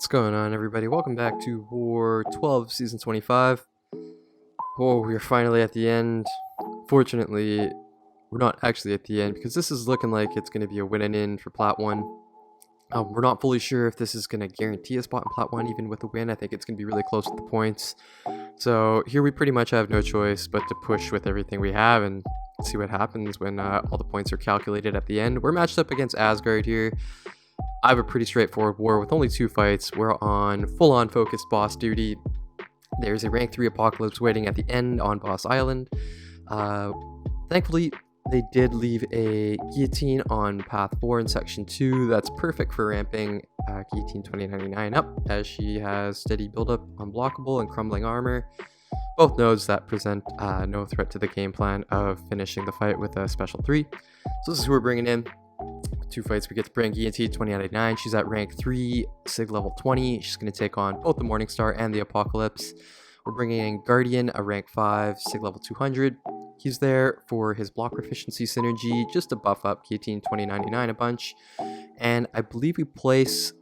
What's going on, everybody? Welcome back to War 12, Season 25. Oh, we're finally at the end. Fortunately, we're not actually at the end because this is looking like it's going to be a win and in for Plat 1. We're not fully sure if this is going to guarantee a spot in Plat 1 even with a win. I think it's going to be really close with the points. So here we pretty much have no choice but to push with everything we have and see what happens when all the points are calculated at the end. We're matched up against ASGRD here. I have a pretty straightforward war with only 2 fights. We're on full-on focused boss duty. There's a rank 3 apocalypse waiting at the end on Boss Island. Thankfully, they did leave a Guillotine on Path 4 in Section 2. That's perfect for ramping Guillotine 2099 up, as she has steady buildup, unblockable, and crumbling armor. Both nodes that present no threat to the game plan of finishing the fight with a special 3. So this is who we're bringing in. 2 fights we get to bring Guillotine 2099. She's at rank 3, Sig level 20. She's going to take on both the Morningstar and the Apocalypse. We're bringing in Guardian, a rank 5, Sig level 200. He's there for his block proficiency synergy, just to buff up Guillotine 2099 a bunch. And I believe we place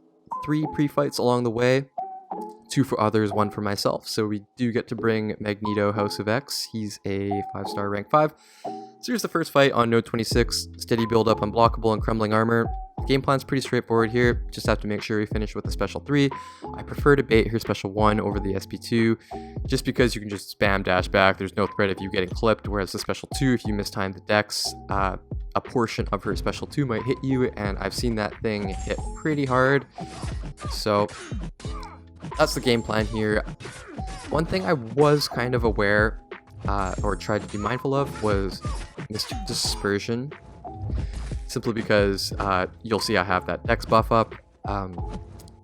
3 pre-fights along the way. 2 for others, 1 for myself. So we do get to bring Magneto, House of X. He's a 5-star rank 5. So here's the first fight on node 26. Steady build up, unblockable, and crumbling armor. Game plan's pretty straightforward here. Just have to make sure we finish with the special 3. I prefer to bait her special 1 over the SP2, just because you can just spam dash back. There's no threat of you getting clipped, whereas the special 2, if you mistime the dex, a portion of her special 2 might hit you, and I've seen that thing hit pretty hard. So that's the game plan here. One thing I was kind of aware or tried to be mindful of was Mystic Dispersion, simply because you'll see I have that dex buff up.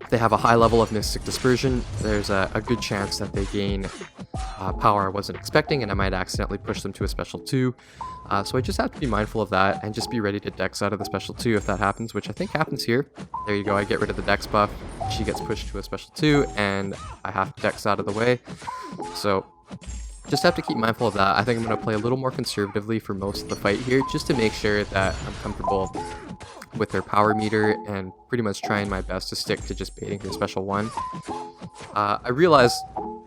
If they have a high level of Mystic Dispersion, there's a good chance that they gain power I wasn't expecting, and I might accidentally push them to a special 2. So I just have to be mindful of that and just be ready to dex out of the special 2 if that happens, which I think happens here. There you go, I get rid of the dex buff, she gets pushed to a special 2, and I have to dex out of the way. So just have to keep mindful of that. I think I'm going to play a little more conservatively for most of the fight here, just to make sure that I'm comfortable with their power meter and pretty much trying my best to stick to just baiting her special 1. I realized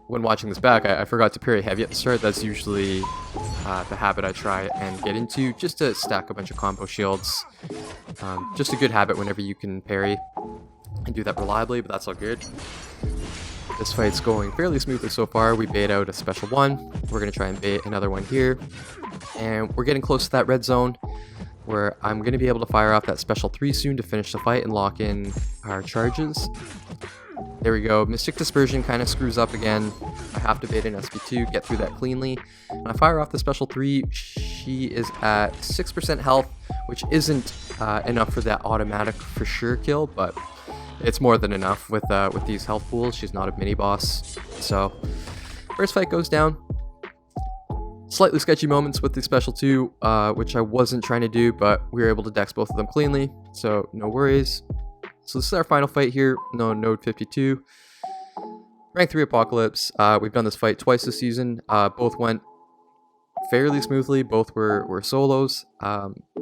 when watching this back, I forgot to parry heavy at the start. That's usually the habit I try and get into, just to stack a bunch of combo shields. Just a good habit whenever you can parry and do that reliably, but that's all good. This fight's going fairly smoothly so far. We bait out a special 1. We're going to try and bait another one here. And we're getting close to that red zone where I'm going to be able to fire off that special 3 soon to finish the fight and lock in our charges. There we go. Mystic Dispersion kind of screws up again. I have to bait an SP2, get through that cleanly. When I fire off the special 3, she is at 6% health, which isn't enough for that automatic for sure kill, but it's more than enough with these health pools. She's not a mini boss. So first fight goes down. Slightly sketchy moments with the special 2, which I wasn't trying to do, but we were able to dex both of them cleanly, so no worries. So this is our final fight here, node 52. Rank 3 Apocalypse. We've done this fight twice this season. Both went fairly smoothly. Both were solos.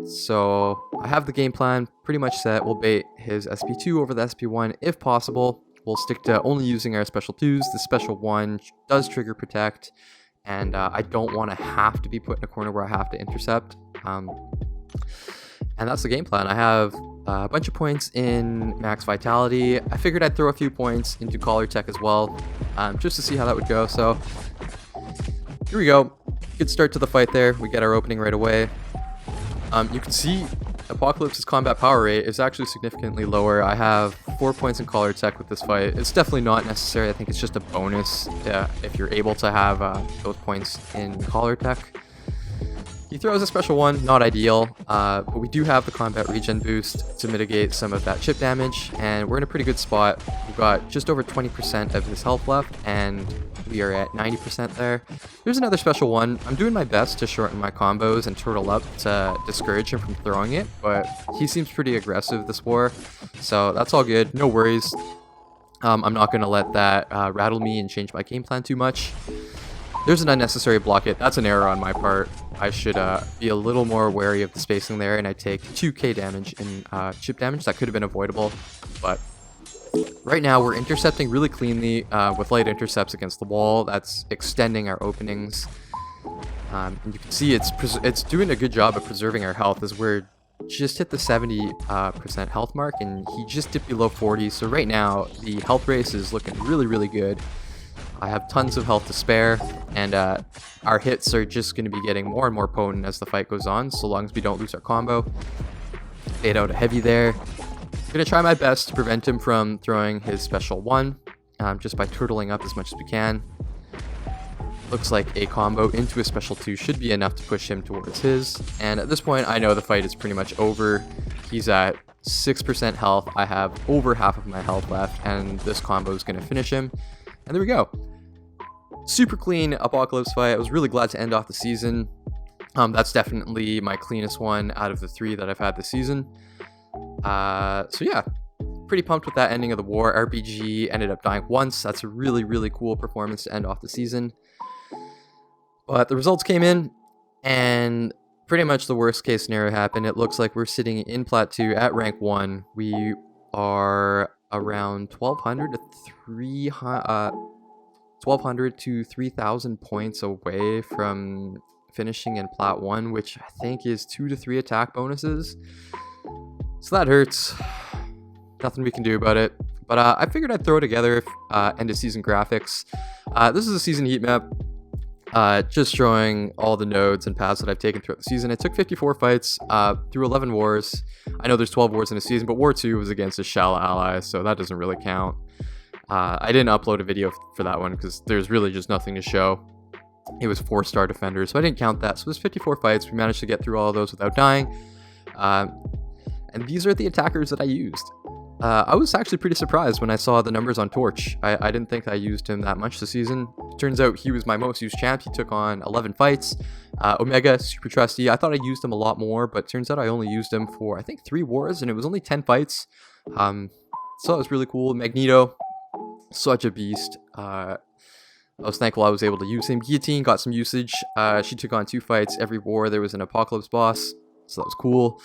So I have the game plan pretty much set. We'll bait his SP2 over the SP1 if possible. We'll stick to only using our special 2s. The special 1 does trigger protect, and I don't want to have to be put in a corner where I have to intercept. And that's the game plan. I have a bunch of points in max vitality. I figured I'd throw a few points into collar tech as well, just to see how that would go. So here we go. Good start to the fight there. We get our opening right away. You can see Apocalypse's combat power rate is actually significantly lower. I have 4 points in collar tech with this fight. It's definitely not necessary. I think it's just a bonus if you're able to have those points in collar tech. He throws a special 1, not ideal, but we do have the combat regen boost to mitigate some of that chip damage, and we're in a pretty good spot. We've got just over 20% of his health left, and we are at 90% there. There's another special 1. I'm doing my best to shorten my combos and turtle up to discourage him from throwing it, but he seems pretty aggressive this war, so that's all good, no worries. I'm not going to let that rattle me and change my game plan too much. There's an unnecessary block hit. That's an error on my part. I should be a little more wary of the spacing there, and I take 2k damage in chip damage. That could have been avoidable, but Right now, we're intercepting really cleanly with light intercepts against the wall. That's extending our openings. And you can see it's doing a good job of preserving our health as we're just hit the 70% health mark, and he just dipped below 40. So right now, the health race is looking really, really good. I have tons of health to spare, and our hits are just going to be getting more and more potent as the fight goes on, so long as we don't lose our combo. Fade out a heavy there. I'm going to try my best to prevent him from throwing his special 1, just by turtling up as much as we can. Looks like a combo into a special 2 should be enough to push him towards his, and at this point I know the fight is pretty much over. He's at 6% health, I have over half of my health left, and this combo is going to finish him. And there we go. Super clean Apocalypse fight. I was really glad to end off the season. That's definitely my cleanest one out of the 3 that I've had this season. So yeah, pretty pumped with that ending of the war. RPG ended up dying once. That's a really, really cool performance to end off the season. But the results came in, and pretty much the worst case scenario happened. It looks like we're sitting in Plat 2 at rank 1. We are around 1,200 to 3,000 points away from finishing in Plat 1, which I think is 2 to 3 attack bonuses. So that hurts. Nothing we can do about it. But I figured I'd throw together end of season graphics. This is a season heat map. Just showing all the nodes and paths that I've taken throughout the season. It took 54 fights through 11 wars. I know there's 12 wars in a season, but War 2 was against a shallow ally, so that doesn't really count. I didn't upload a video for that one because there's really just nothing to show. It was 4-star defenders, so I didn't count that. So there's 54 fights. We managed to get through all of those without dying. And these are the attackers that I used. I was actually pretty surprised when I saw the numbers on Torch. I didn't think I used him that much this season. Turns out he was my most used champ. He took on 11 fights. Omega, super trusty. I thought I used him a lot more, but turns out I only used him for, I think, 3 wars, and it was only 10 fights. So that was really cool. Magneto, such a beast. I was thankful I was able to use him. Guillotine got some usage. She took on 2 fights. Every war there was an Apocalypse boss, so that was cool.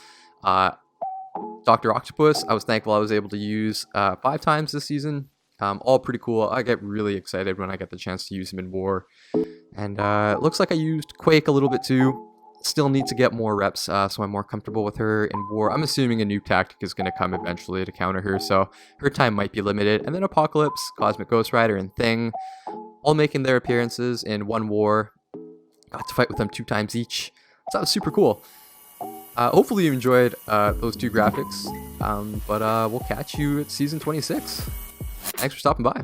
Dr. Octopus, I was thankful I was able to use 5 times this season. All pretty cool. I get really excited when I get the chance to use him in war. And it looks like I used Quake a little bit too. Still need to get more reps, so I'm more comfortable with her in war. I'm assuming a new tactic is going to come eventually to counter her, so her time might be limited. And then Apocalypse, Cosmic Ghost Rider, and Thing, all making their appearances in 1 war. Got to fight with them 2 times each. So that was super cool. Hopefully you enjoyed those 2 graphics, but we'll catch you at Season 26. Thanks for stopping by.